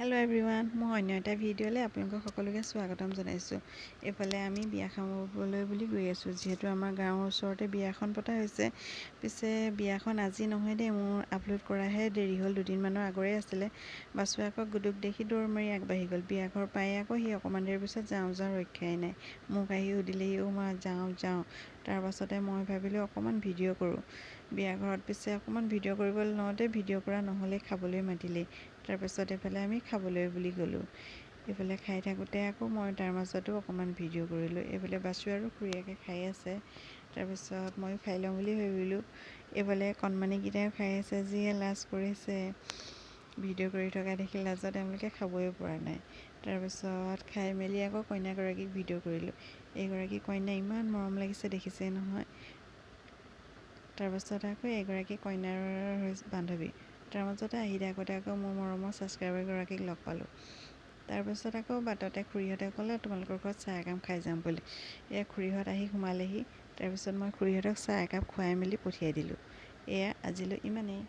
Hello' everyone, মই অন্য এটা ভিডিঅ'লৈ আপোনালোকক সকলোকে স্বাগতম জনাইছোঁ। এইফালে আমি বিয়া খাবলৈ বুলি গৈ আছোঁ, যিহেতু আমাৰ গাঁৱৰ ওচৰতে বিয়া এখন পতা হৈছে। পিছে বিয়াখন আজি নহয় দেই, মোৰ আপলোড কৰাহে দেৰি হ'ল, দুদিনমানৰ আগৰে আছিলে। বাছুৱে আকৌ গুদুক দেখি দৌৰ মাৰি আগবাঢ়ি গ'ল। বিয়াঘৰ পাই আকৌ সি অকণমান দেৰিৰ পিছত যাওঁ ৰক্ষাই নাই। মোক আহি সুধিলেহি, মা যাওঁ। তাৰপাছতে মই ভাবিলোঁ অকণমান ভিডিঅ' কৰোঁ। বিয়াঘৰত পিছে অকণমান ভিডিঅ' কৰিবলৈ লওঁতে ভিডিঅ' কৰা নহ'লে, খাবলৈ মাতিলেই। তাৰপিছত এইফালে আমি খাবলৈ বুলি গ'লোঁ। এইফালে খাই থাকোঁতে আকৌ মই তাৰ মাজতো অকণমান ভিডিঅ' কৰিলোঁ। এইফালে বাছু আৰু খুৰীয়েকে খাই আছে। তাৰপিছত ময়ো খাই লওঁ বুলি ভাবিলোঁ। এইফালে কণমানিকেইটাইও খাই আছে, যিয়ে লাজ কৰিছে। ভিডিঅ' কৰি থকা দেখি লাজত তেওঁলোকে খাবই পৰা নাই। তাৰপিছত খাই মেলি আকৌ কইনাগৰাকীক ভিডিঅ' কৰিলোঁ। এইগৰাকী কইনা ইমান মৰম লাগিছে, দেখিছে নহয়। তাৰপাছত আকৌ এগৰাকী কইনাৰ বান্ধৱী। তাৰ মাজতে আহি থাকোঁতে আকৌ মোৰ মৰমৰ ছাবস্ক্ৰাইবাৰগৰাকীক লগ পালোঁ। তাৰপাছত আকৌ বাটতে খুৰীহঁতে ক'লে, তোমালোকৰ ঘৰত চাহ একাপ খাই যাম বুলি। এয়া খুৰীহঁত আহি সোমালেহি। তাৰপিছত মই খুৰীহঁতক চাহ একাপ খুৱাই মেলি পঠিয়াই দিলোঁ। এয়া আজিলৈ ইমানেই।